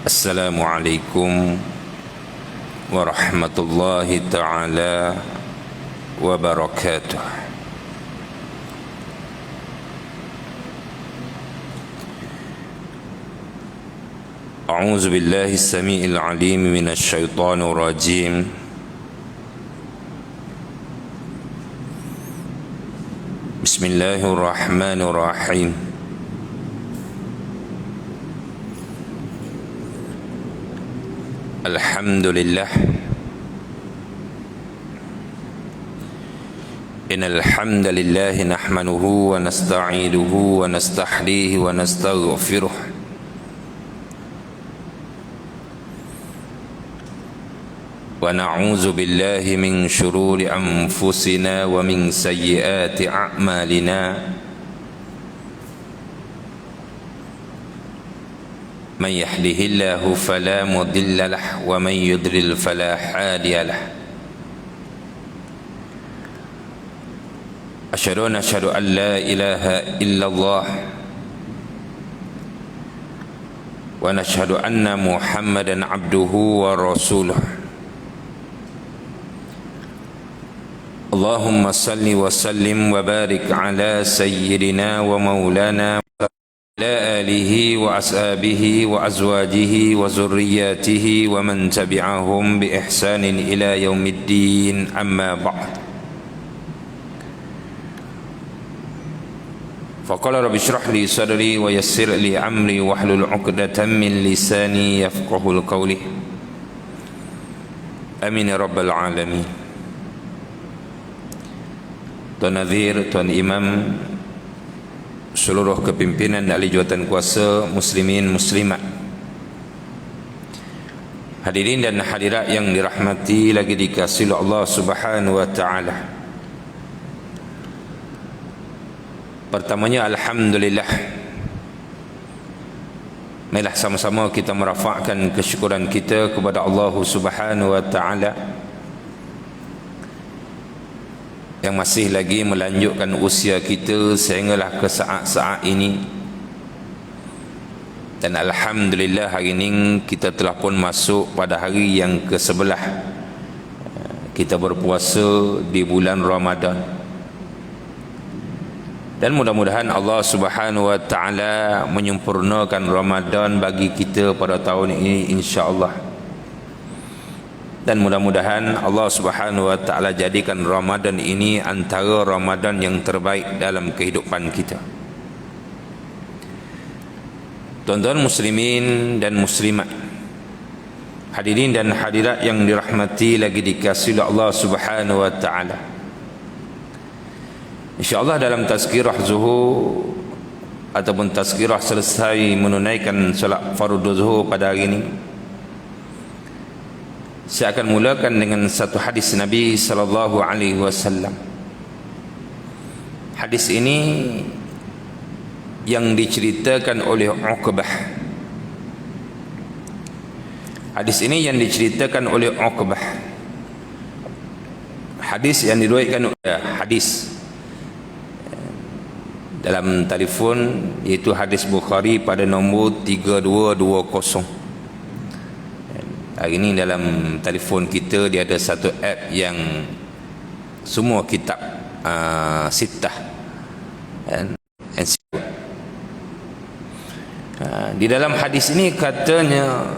Assalamualaikum warahmatullahi ta'ala wabarakatuh. A'udzu billahi as-sami'il 'alim minasy syaithanir rajim. Bismillahirrahmanirrahim. Alhamdulillah. Innal hamdalillah nahmaduhu wa nasta'inuhu wa nastahdihi wa nastaghfiruh. Wa na'udzu billahi min shururi anfusina wa min sayyiati a'malina. من يهده الله فلا مضل له ومن يضلل فلا هادي له. أشهد أن لا إله إلا الله ونشهد أن محمدا عبده ورسوله. اللهم صل وسلم وبارك على سيدنا ومولانا على آله وأصحابه وأزواجه وذرياته ومن تبعهم بإحسان إلى يوم الدين. أما بعد، فقال رب اشرح لي صدري ويسر لي أمري واحلل عقدة من لساني يفقه القول. آمين يا رب العالمين. Tuan Nazir, Tuan Imam, seluruh kepimpinan ahli jawatan kuasa muslimin muslimat, hadirin dan hadirat yang dirahmati lagi dikasihi Allah Subhanahu wa taala. Pertamanya alhamdulillah. Marilah sama-sama kita merafakkan kesyukuran kita kepada Allah Subhanahu wa taala yang masih lagi melanjutkan usia kita sehinggalah ke saat-saat ini. Dan alhamdulillah hari ini kita telah pun masuk pada hari yang ke-11 kita berpuasa di bulan Ramadan. Dan mudah-mudahan Allah Subhanahu wa taala menyempurnakan Ramadan bagi kita pada tahun ini insya-Allah. Dan mudah-mudahan Allah Subhanahu wa taala jadikan Ramadan ini antara Ramadan yang terbaik dalam kehidupan kita. Tuan-tuan muslimin dan muslimat, hadirin dan hadirat yang dirahmati lagi dikasihi Allah Subhanahu wa taala. Insya-Allah dalam tazkirah zuhur ataupun tazkirah selesai menunaikan solat fardu zuhur pada hari ini, saya akan mulakan dengan satu hadis Nabi sallallahu alaihi wasallam. Hadis ini yang diceritakan oleh Uqbah. Hadis ini yang diceritakan oleh Uqbah. Hadis yang diriwayatkan hadis dalam telefon, iaitu hadis Bukhari pada nombor 3220. Hari ini dalam telefon kita dia ada satu app yang semua kitab sittah di dalam hadis ini katanya,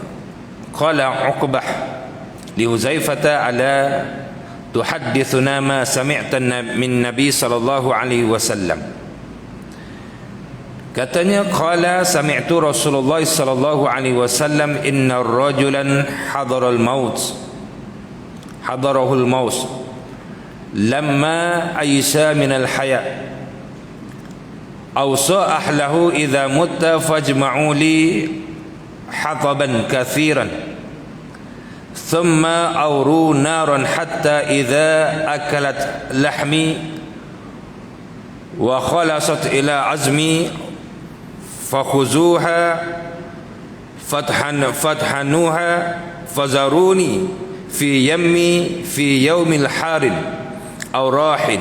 qala Uqbah li Huzaifah ala tuhaddithuna ma sami'ta min Nabi sallallahu alaihi wasallam. Katanya, qala sami'tu Rasulullah sallallahu alaihi wasallam inna rajulan hadarul maut lamma aysa min al haya awsa ahlahu idza mutta fajma'u li hataban kathiran thumma awru naran hatta idza akalat lahmi wa khalasat ila azmi fakhuzuha fathanuha fazaruni fi yammi fi yaumil harin aw rahin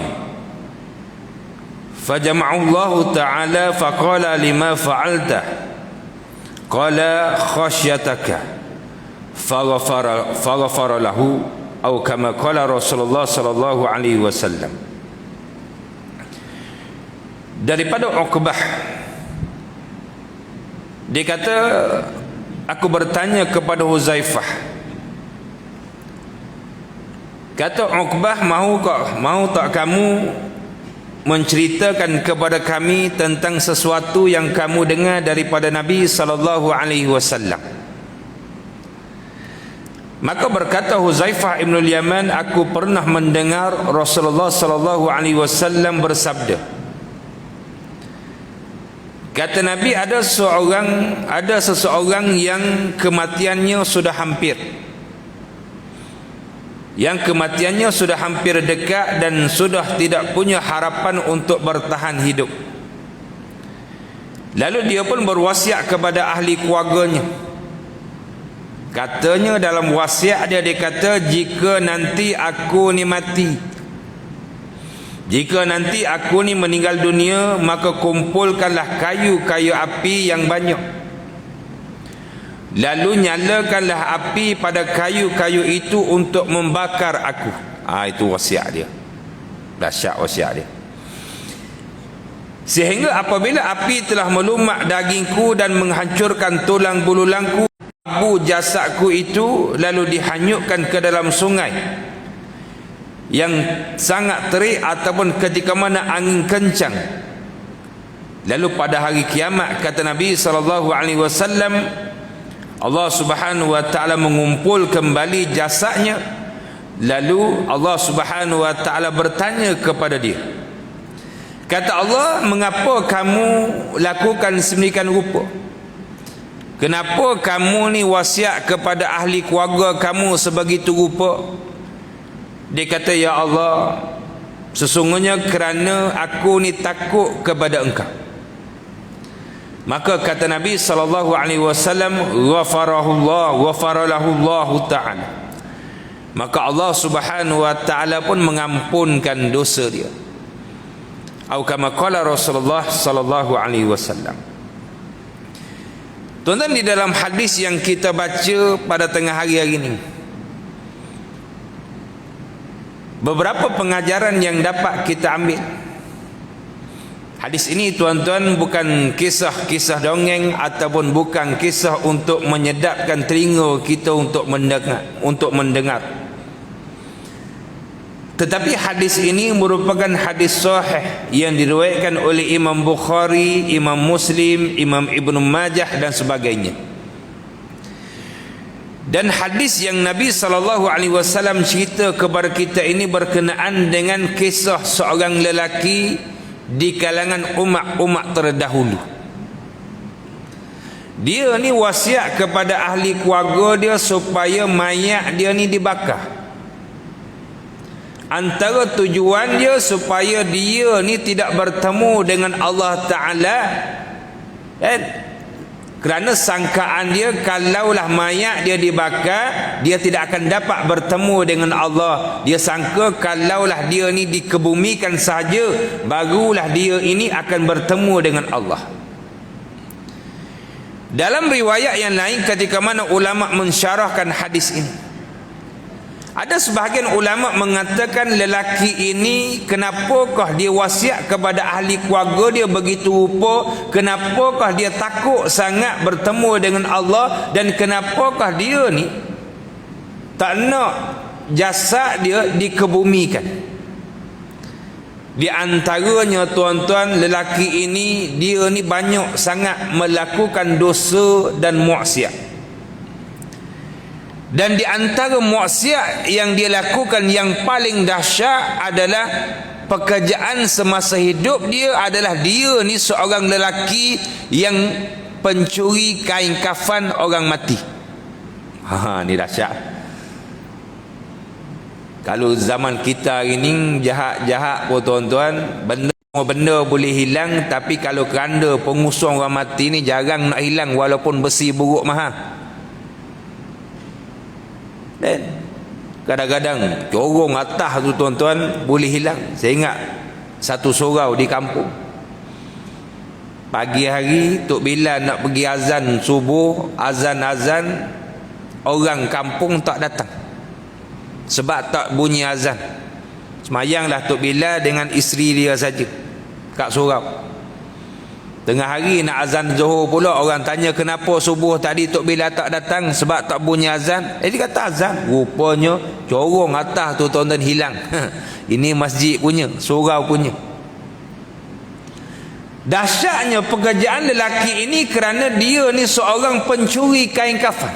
fajama'u Allah ta'ala faqala lima fa'alta qala khasyataka faghfara lahu atau kama qala Rasulullah sallallahu alaihi wasallam. Daripada Uqbah, dia kata, aku bertanya kepada Huzaifah, kata Uqbah, mahu tak kamu menceritakan kepada kami tentang sesuatu yang kamu dengar daripada Nabi sallallahu alaihi wasallam. Maka berkata Huzaifah ibn al-Yaman, aku pernah mendengar Rasulullah sallallahu alaihi wasallam bersabda, kata Nabi, ada seseorang yang kematiannya sudah hampir, dekat dan sudah tidak punya harapan untuk bertahan hidup. Lalu dia pun berwasiat kepada ahli keluarganya. Katanya dalam wasiat dia kata, jika nanti aku ni mati, jika nanti aku ni meninggal dunia, maka kumpulkanlah kayu-kayu api yang banyak, lalu nyalakanlah api pada kayu-kayu itu untuk membakar aku. Itu wasiat dia. Dahsyat wasiat dia. Sehingga apabila api telah melumat dagingku dan menghancurkan tulang belulangku, jasadku itu lalu dihanyutkan ke dalam sungai yang sangat terik ataupun ketika mana angin kencang. Lalu pada hari kiamat, kata Nabi sallallahu alaihi wasallam, Allah Subhanahu wa taala mengumpul kembali jasadnya. Lalu Allah Subhanahu wa taala bertanya kepada dia, kata Allah, mengapa kamu lakukan sedemikian rupa? Kenapa kamu ni wasiat kepada ahli keluarga kamu sebegitu rupa? Dia kata, ya Allah, sesungguhnya kerana aku ni takut kepada Engkau. Maka kata Nabi sallallahu alaihi wasallam, ghafaralahu Allah taala. Maka Allah Subhanahu wa taala pun mengampunkan dosa dia. Atau kama qala Rasulullah sallallahu alaihi wasallam. Tuan-tuan, di dalam hadis yang kita baca pada tengah hari ini, beberapa pengajaran yang dapat kita ambil. Hadis ini, tuan-tuan, bukan kisah-kisah dongeng ataupun bukan kisah untuk menyedapkan telinga kita untuk mendengar. Tetapi hadis ini merupakan hadis sahih yang diriwayatkan oleh Imam Bukhari, Imam Muslim, Imam Ibnu Majah dan sebagainya. Dan hadis yang Nabi SAW cerita kepada kita ini berkenaan dengan kisah seorang lelaki di kalangan umat-umat terdahulu. Dia ni wasiat kepada ahli keluarga dia supaya mayat dia ni dibakar. Antara tujuan dia supaya dia ni tidak bertemu dengan Allah Ta'ala, kerana sangkaan dia, kalaulah mayat dia dibakar, dia tidak akan dapat bertemu dengan Allah. Dia sangka kalaulah dia ni dikebumikan sahaja, barulah dia ini akan bertemu dengan Allah. Dalam riwayat yang lain, ketika mana ulama mensyarahkan hadis ini, ada sebahagian ulama mengatakan lelaki ini, kenapakah dia wasiat kepada ahli keluarga dia begitu rupa, kenapakah dia takut sangat bertemu dengan Allah, dan kenapakah dia ni tak nak jasad dia dikebumikan. Di antaranya, tuan-tuan, lelaki ini, dia ni banyak sangat melakukan dosa dan maksiat. Dan di antara maksiat yang dia lakukan yang paling dahsyat adalah pekerjaan semasa hidup dia adalah dia ni seorang lelaki yang pencuri kain kafan orang mati. Ni dahsyat. Kalau zaman kita hari ni jahat-jahat pun, tuan-tuan, benda boleh hilang, tapi kalau keranda pengusung orang mati ni jarang nak hilang walaupun besi buruk mahal. Dan kadang-kadang corong atas tu, tuan-tuan, boleh hilang. Saya ingat satu surau di kampung, Pagi hari Tok Bilal nak pergi azan subuh, azan-azan, orang kampung tak datang sebab tak bunyi azan. Semayanglah Tok Bilal dengan isteri dia saja kat surau. Tengah hari nak azan Zuhur pula, orang tanya kenapa subuh tadi Tok Bilal tak datang, sebab tak bunyi azan. Dia kata azan. Rupanya corong atas tu tuan-tuan hilang. Ini masjid punya, surau punya. Dahsyatnya pekerjaan lelaki ini kerana dia ni seorang pencuri kain kafan.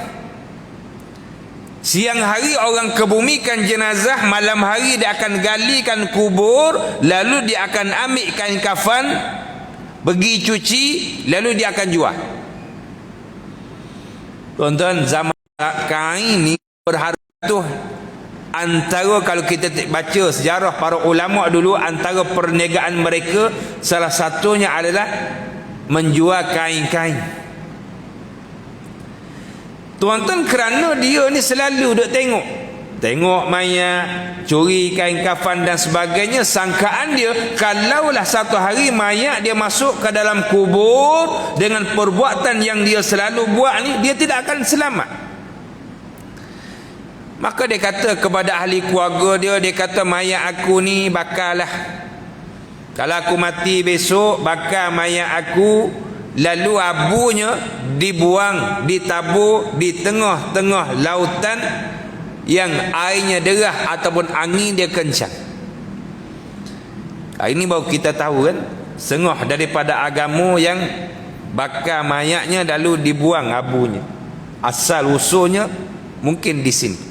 Siang hari orang kebumikan jenazah, malam hari dia akan galikan kubur, lalu dia akan ambil kain kafan, pergi cuci, lalu dia akan jual. Tuan-tuan, zaman kain ni berharga tu. Antara, kalau kita baca sejarah para ulama dulu, antara perniagaan mereka salah satunya adalah menjual kain-kain. Tuan-tuan, kerana dia ni selalu duk tengok mayat, curi kain kafan dan sebagainya, sangkaan dia kalaulah satu hari mayat dia masuk ke dalam kubur dengan perbuatan yang dia selalu buat ni, dia tidak akan selamat. Maka dia kata kepada ahli keluarga dia kata, mayat aku ni bakarlah. Kalau aku mati besok, bakar mayat aku, lalu abunya dibuang, ditabur di tengah-tengah lautan yang airnya derah ataupun angin dia kencang. Ini baru kita tahu kan, sengah daripada agama yang bakar mayatnya lalu dibuang abunya. Asal usulnya mungkin di sini.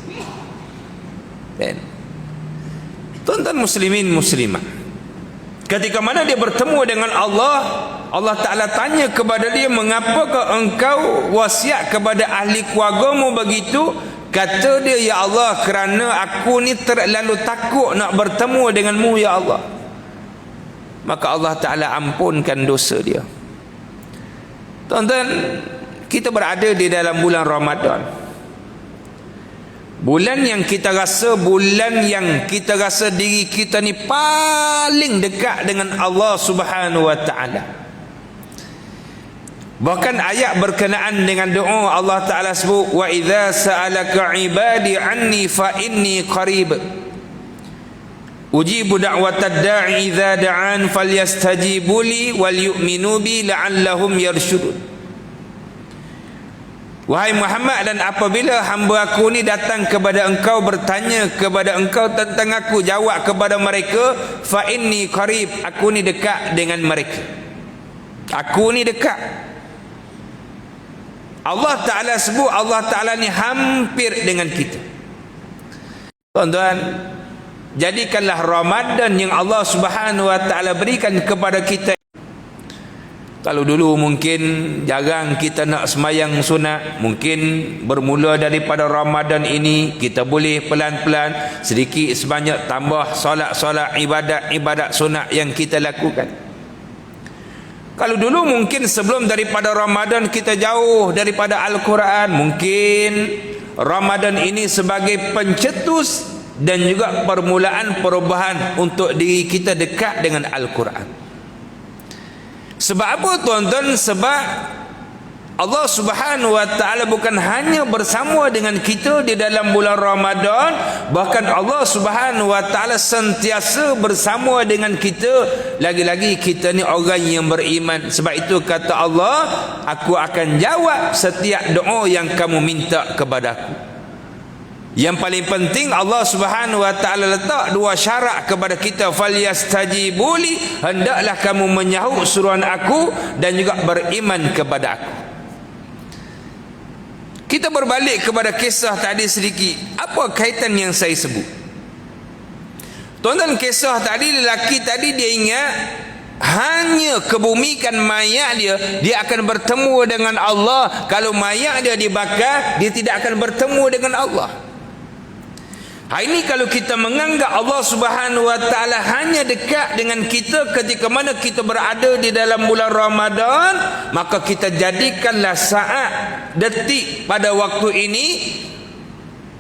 Tuan-tuan muslimin muslimat, ketika mana dia bertemu dengan Allah, Allah Ta'ala tanya kepada dia, mengapakah engkau wasiat kepada ahli keluargamu begitu? Kata dia, ya Allah, kerana aku ni terlalu takut nak bertemu denganmu ya Allah. Maka Allah Ta'ala ampunkan dosa dia. Tuan-tuan, kita berada di dalam bulan Ramadan, bulan yang kita rasa diri kita ni paling dekat dengan Allah Subhanahu wa Ta'ala. Bahkan ayat berkenaan dengan doa Allah Ta'ala sebut, wa idza sa'alaka ibadi anni fa inni qarib ujibu da'watad da'i idza da'an falyastajibu li wal yu'minu bi la'allahum yarshudun. Wahai Muhammad, dan apabila hamba aku ni datang kepada engkau, bertanya kepada engkau tentang aku, jawab kepada mereka, fa inni qarib, aku ni dekat dengan mereka, aku ni dekat. Allah Ta'ala sebut Allah Ta'ala ni hampir dengan kita. Tuan-tuan, jadikanlah Ramadan yang Allah Subhanahu wa Ta'ala berikan kepada kita. Kalau dulu mungkin jarang kita nak semayang sunat, mungkin bermula daripada Ramadan ini kita boleh pelan-pelan sedikit sebanyak tambah solat-solat, ibadat sunat yang kita lakukan. Kalau dulu mungkin sebelum daripada Ramadan kita jauh daripada Al-Quran, mungkin Ramadan ini sebagai pencetus dan juga permulaan perubahan untuk diri kita dekat dengan Al-Quran. Sebab apa tuan-tuan? Sebab Allah Subhanahu wa Ta'ala bukan hanya bersama dengan kita di dalam bulan Ramadan, bahkan Allah Subhanahu wa Ta'ala sentiasa bersama dengan kita. Lagi-lagi kita ni orang yang beriman. Sebab itu kata Allah, aku akan jawab setiap doa yang kamu minta kepada aku. Yang paling penting, Allah Subhanahu wa Ta'ala letak dua syarat kepada kita, falyastajibuli, hendaklah kamu menyahut suruhan aku dan juga beriman kepada aku. Kita berbalik kepada kisah tadi sedikit. Apa kaitan yang saya sebut? Tuan-tuan, kisah tadi, lelaki tadi dia ingat hanya kebumikan mayat dia akan bertemu dengan Allah. Kalau mayat dia dibakar, dia tidak akan bertemu dengan Allah. Hari ini kalau kita menganggap Allah Subhanahu wa Ta'ala hanya dekat dengan kita ketika mana kita berada di dalam bulan Ramadan, maka kita jadikanlah saat, detik pada waktu ini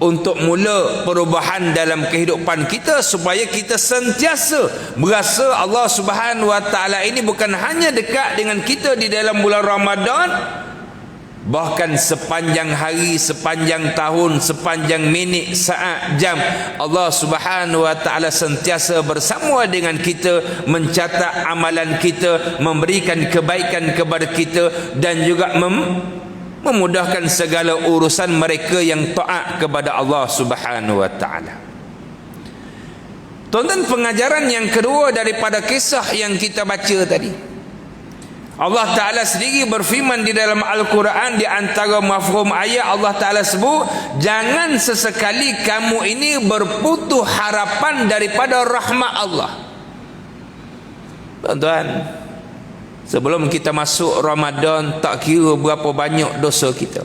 untuk mula perubahan dalam kehidupan kita, supaya kita sentiasa berasa Allah Subhanahu wa taala ini bukan hanya dekat dengan kita di dalam bulan Ramadan, bahkan sepanjang hari, sepanjang tahun, sepanjang minit, saat, jam, Allah Subhanahu wa taala sentiasa bersama dengan kita, mencatat amalan kita, memberikan kebaikan kepada kita, dan juga memudahkan segala urusan mereka yang taat kepada Allah Subhanahu wa taala. Tuan-tuan, pengajaran yang kedua daripada kisah yang kita baca tadi, Allah Ta'ala sendiri berfirman di dalam Al-Quran, di antara mafhum ayat Allah Ta'ala sebut, jangan sesekali kamu ini berputus harapan daripada rahmat Allah. Tuan-tuan, sebelum kita masuk Ramadan, tak kira berapa banyak dosa kita.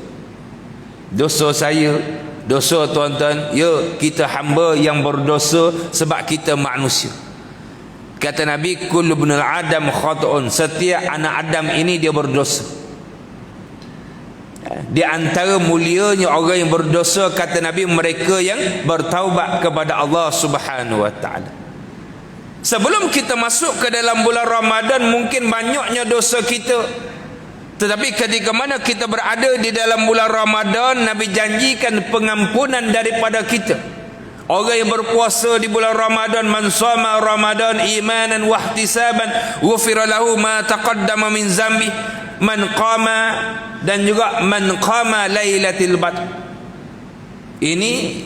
Dosa saya, dosa tuan-tuan, ya, kita hamba yang berdosa sebab kita manusia. Kata Nabi, kullu ibnul adam khata'un, setiap anak Adam ini dia berdosa. Di antara mulianya orang yang berdosa, kata Nabi, mereka yang bertaubat kepada Allah Subhanahu wa taala. Sebelum kita masuk ke dalam bulan Ramadan, mungkin banyaknya dosa kita, tetapi ketika mana kita berada di dalam bulan Ramadan, Nabi janjikan pengampunan daripada kita. Orang yang berpuasa di bulan Ramadan, man shama Ramadan imanan wa ihtisaban ghufira lahu ma taqaddama min zambi, man qama, dan juga man qama lailatul badr. Ini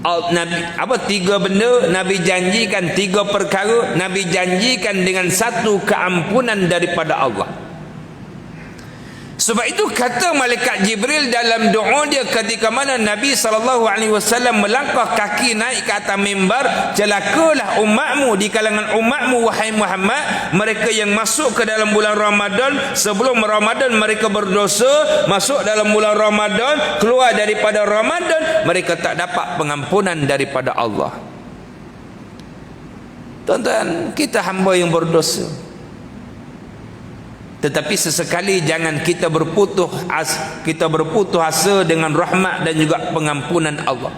Nabi, tiga benda Nabi janjikan, tiga perkara Nabi janjikan dengan satu keampunan daripada Allah. Sebab itu kata malaikat Jibril dalam doa dia ketika mana Nabi SAW melangkah kaki naik ke atas mimbar, celakalah umatmu di kalangan umatmu wahai Muhammad, mereka yang masuk ke dalam bulan Ramadan, sebelum Ramadan mereka berdosa, masuk dalam bulan Ramadan, keluar daripada Ramadan, mereka tak dapat pengampunan daripada Allah. Tuan-tuan, kita hamba yang berdosa, tetapi sesekali jangan kita berputus asa dengan rahmat dan juga pengampunan Allah.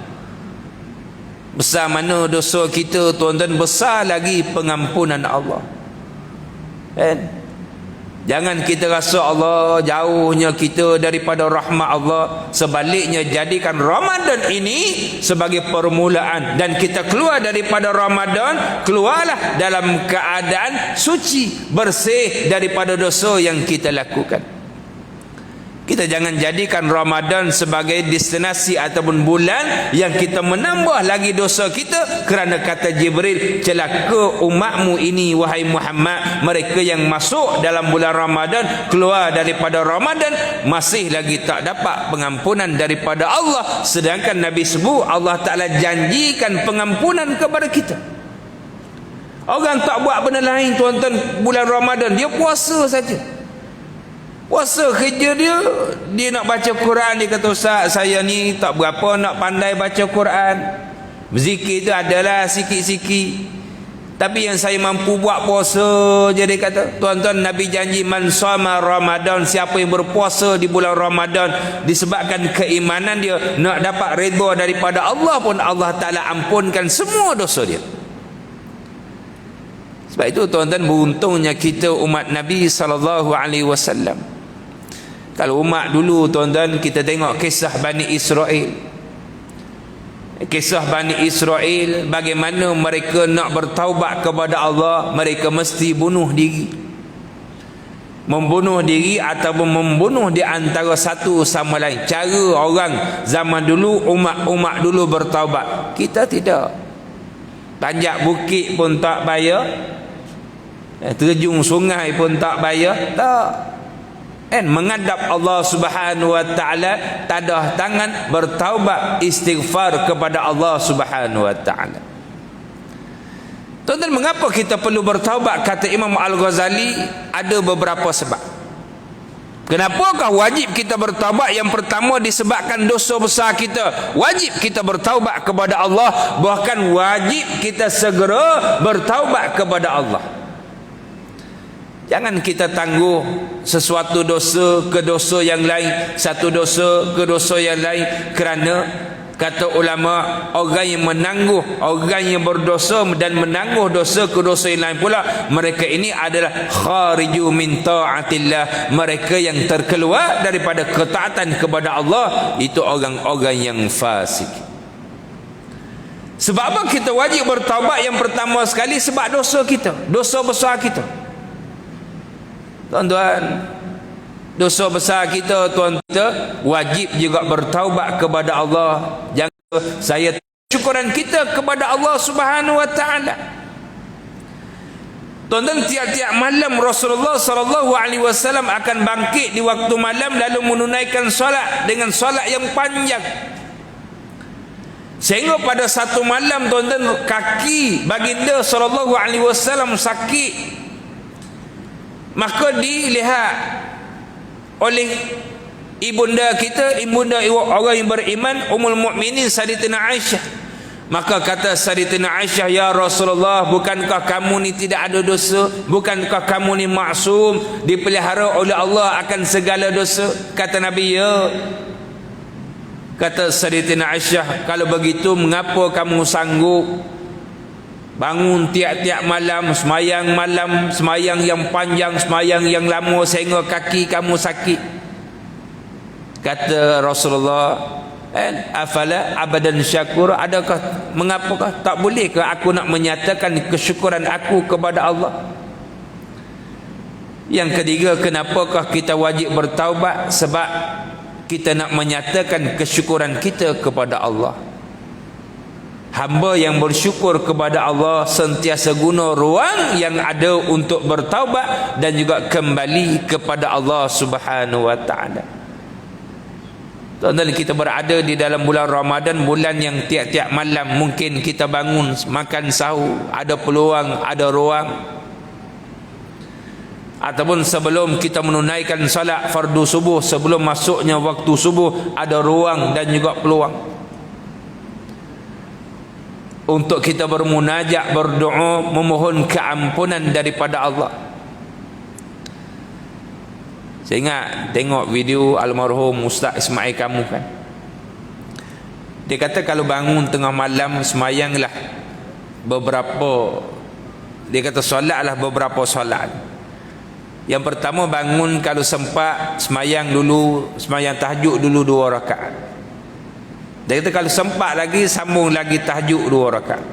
Besar mana dosa kita, tuan-tuan, besar lagi pengampunan Allah. Kan? Jangan kita rasa Allah jauhnya kita daripada rahmat Allah. Sebaliknya, jadikan Ramadan ini sebagai permulaan, dan kita keluar daripada Ramadan, keluarlah dalam keadaan suci, bersih daripada dosa yang kita lakukan. Kita jangan jadikan Ramadan sebagai destinasi ataupun bulan yang kita menambah lagi dosa kita, kerana kata Jibril, celaka umatmu ini wahai Muhammad, mereka yang masuk dalam bulan Ramadan, keluar daripada Ramadan, masih lagi tak dapat pengampunan daripada Allah. Sedangkan Nabi sebut Allah Ta'ala janjikan pengampunan kepada kita. Orang tak buat benda lain, tuan-tuan, bulan Ramadan dia puasa saja. Puasa kerja dia nak baca Quran. Dia kata, Ustaz, saya ni tak berapa nak pandai baca Quran. Berzikir tu adalah sikit-sikit, tapi yang saya mampu buat puasa je. Dia kata, tuan-tuan, Nabi janji man shama Ramadan, siapa yang berpuasa di bulan Ramadan disebabkan keimanan dia, nak dapat redha daripada Allah pun, Allah Ta'ala ampunkan semua dosa dia. Sebab itu, tuan-tuan, beruntungnya kita umat Nabi SAW. Kalau umat dulu, tuan-tuan, kita tengok kisah Bani Israel. Kisah Bani Israel, bagaimana mereka nak bertaubat kepada Allah, mereka mesti bunuh diri. Membunuh diri ataupun membunuh di antara satu sama lain. Cara orang zaman dulu, umat dulu bertaubat. Kita tidak. Tanjak bukit pun tak bayar, terjun sungai pun tak bayar, tak. Menghadap Allah Subhanahu wa taala, tadah tangan, bertaubat, istighfar kepada Allah Subhanahu wa taala. Tuan-tuan, mengapa kita perlu bertaubat? Kata Imam Al-Ghazali, ada beberapa sebab. Kenapakah wajib kita bertaubat? Yang pertama, disebabkan dosa besar kita, wajib kita bertaubat kepada Allah. Bahkan wajib kita segera bertaubat kepada Allah. Jangan kita tangguh sesuatu dosa ke dosa yang lain, satu dosa ke dosa yang lain, kerana Kata ulama, orang yang menangguh, orang yang berdosa dan menangguh dosa ke dosa yang lain pula, mereka ini adalah khariju min ta'atillah, mereka yang terkeluar daripada ketaatan kepada Allah. Itu orang-orang yang fasik. Sebab apa kita wajib bertaubat? Yang pertama sekali sebab dosa kita, dosa besar kita. Tuan-tuan, dosa besar kita, tuan, kita wajib juga bertaubat kepada Allah. Jangan saya syukuran kita kepada Allah Subhanahu wa taala. Tuan-tuan, tiap-tiap malam Rasulullah sallallahu alaihi wasallam akan bangkit di waktu malam lalu menunaikan solat dengan solat yang panjang. Sehingga pada satu malam, tuan-tuan, kaki baginda sallallahu alaihi wasallam sakit. Maka dilihat oleh ibunda kita, ibunda orang yang beriman, Ummul Mukminin Sayyidatina Aisyah. Maka kata Sayyidatina Aisyah, ya Rasulullah, bukankah kamu ni tidak ada dosa? Bukankah kamu ni maksum, dipelihara oleh Allah akan segala dosa? Kata Nabi, ya. Kata Sayyidatina Aisyah, kalau begitu mengapa kamu sanggup bangun tiap-tiap malam, semayang yang panjang, semayang yang lama sehingga kaki kamu sakit? Kata Rasulullah, afala abadan syakur, adakah, mengapakah, tak bolehkah aku nak menyatakan kesyukuran aku kepada Allah? Yang ketiga, kenapakah kita wajib bertaubat? Sebab kita nak menyatakan kesyukuran kita kepada Allah. Hamba yang bersyukur kepada Allah sentiasa guna ruang yang ada untuk bertaubat dan juga kembali kepada Allah Subhanahu wa taala. Tuan-tuan, kita berada di dalam bulan Ramadan, bulan yang tiap-tiap malam mungkin kita bangun makan sahur, ada peluang, ada ruang. Ataupun sebelum kita menunaikan salat fardu subuh, sebelum masuknya waktu subuh, ada ruang dan juga peluang untuk kita bermunajat, berdoa, memohon keampunan daripada Allah. Saya ingat tengok video almarhum Ustaz Ismail kamu kan. Dia kata kalau bangun tengah malam semayanglah beberapa, dia kata solatlah beberapa solat. Yang pertama, bangun kalau sempat semayang dulu, semayang tahajud dulu 2 rakaat. Dia kata kalau sempat lagi sambung lagi tahajud 2 rakaat.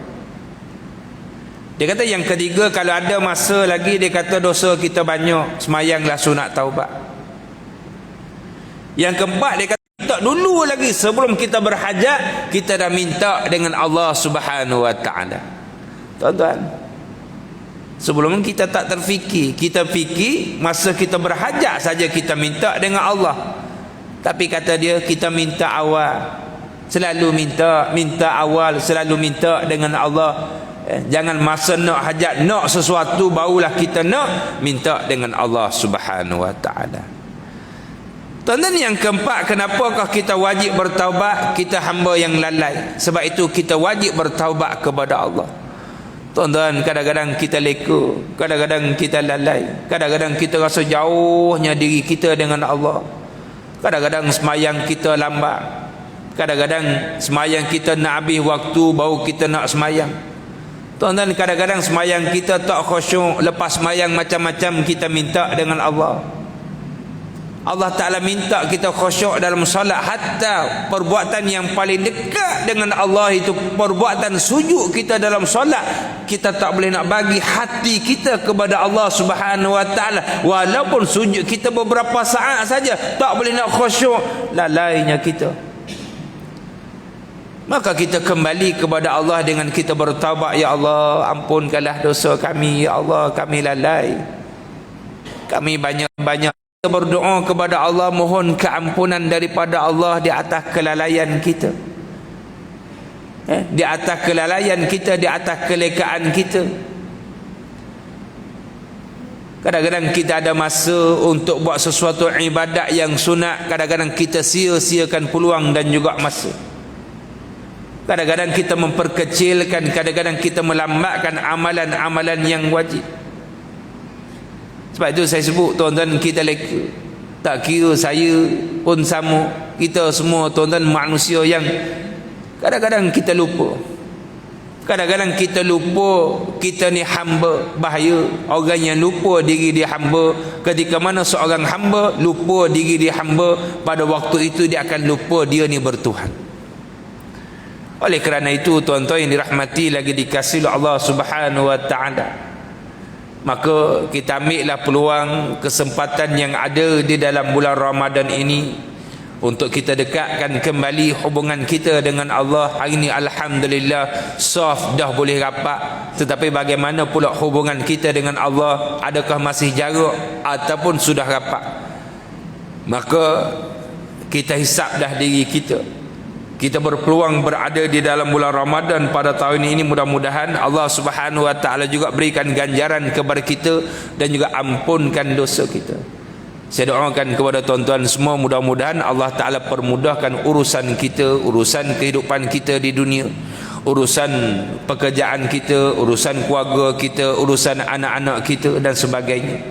Dia kata yang ketiga, kalau ada masa lagi, dia kata dosa kita banyak, semayanglah sunat taubat. Yang keempat, dia kata minta dulu lagi sebelum kita berhajat, kita dah minta dengan Allah Subhanahu wa taala. Tuan-tuan, sebelum kita tak terfikir, kita fikir masa kita berhajat saja kita minta dengan Allah. Tapi kata dia, kita minta awal, selalu minta awal, selalu minta dengan Allah. Jangan masa nak hajat, nak sesuatu barulah kita nak minta dengan Allah Subhanahu wa taala. Tuan-tuan, yang keempat, kenapakah kita wajib bertaubat? Kita hamba yang lalai. Sebab itu kita wajib bertaubat kepada Allah. Tuan-tuan, kadang-kadang kita leka, kadang-kadang kita lalai, kadang-kadang kita rasa jauhnya diri kita dengan Allah. Kadang-kadang semayang kita lambat, kadang-kadang semayang kita nak habis waktu baru kita nak semayang. Tuan-tuan, kadang-kadang semayang kita tak khusyuk, lepas semayang macam-macam kita minta dengan Allah. Allah Ta'ala minta kita khusyuk dalam solat. Hatta perbuatan yang paling dekat dengan Allah itu, perbuatan sujud kita dalam solat, kita tak boleh nak bagi hati kita kepada Allah Subhanahu wa taala. Walaupun sujud kita beberapa saat saja, tak boleh nak khusyuk, lalainya kita. Maka kita kembali kepada Allah dengan kita bertaubat. Ya Allah, ampunkanlah dosa kami. Ya Allah, kami lalai, kami banyak-banyak berdoa kepada Allah, mohon keampunan daripada Allah di atas kelalaian kita, di atas kelalaian kita, di atas kelekaan kita. Kadang-kadang kita ada masa untuk buat sesuatu ibadat yang sunat, kadang-kadang kita sia-siakan peluang dan juga masa. Kadang-kadang kita memperkecilkan, kadang-kadang kita melambatkan amalan-amalan yang wajib. Sebab itu saya sebut, tuan-tuan, kita leka. Tak kira saya pun sama, kita semua, tuan-tuan, manusia yang Kadang-kadang kita lupa. Kadang-kadang kita lupa kita ni hamba. Bahaya orang yang lupa diri dia hamba. Ketika mana seorang hamba lupa diri dia hamba, pada waktu itu dia akan lupa dia ni bertuhan. Oleh kerana itu tuan-tuan yang dirahmati lagi dikasihi oleh Allah Subhanahu wa taala, maka kita ambillah peluang kesempatan yang ada di dalam bulan Ramadan ini untuk kita dekatkan kembali hubungan kita dengan Allah. Hari ini alhamdulillah saf dah boleh rapat, tetapi bagaimana pula hubungan kita dengan Allah? Adakah masih jarak ataupun sudah rapat? Maka kita hisap dah diri kita. Kita berpeluang berada di dalam bulan Ramadan pada tahun ini. Mudah-mudahan Allah Subhanahu wa taala juga berikan ganjaran kepada kita dan juga ampunkan dosa kita. Saya doakan kepada tuan-tuan semua, mudah-mudahan Allah Ta'ala permudahkan urusan kita, urusan kehidupan kita di dunia, urusan pekerjaan kita, urusan keluarga kita, urusan anak-anak kita dan sebagainya,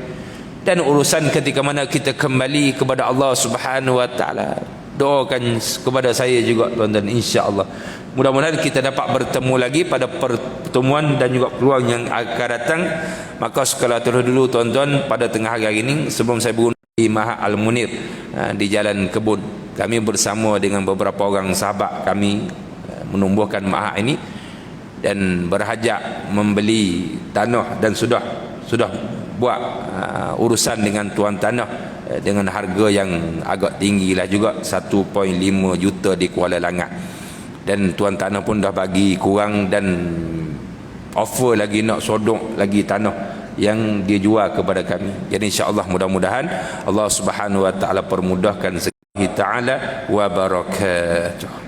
dan urusan ketika mana kita kembali kepada Allah Subhanahu wa taala. Doakan kepada saya juga tuan-tuan, insya-Allah. Mudah-mudahan kita dapat bertemu lagi pada pertemuan dan juga peluang yang akan datang. Maka sekali dulu tuan-tuan, pada tengah hari ini sebelum saya berunding di Maha Al-Munir di Jalan Kebun, kami bersama dengan beberapa orang sahabat kami menumbuhkan maha ini dan berhajat membeli tanah dan sudah buat urusan dengan tuan tanah dengan harga yang agak tinggi lah juga, 1.5 juta di Kuala Langat, dan tuan tanah pun dah bagi kurang dan offer lagi nak sodok lagi tanah yang dia jual kepada kami. Jadi insya-Allah mudah-mudahan Allah Subhanahu wa taala permudahkan segala wa barakatuh.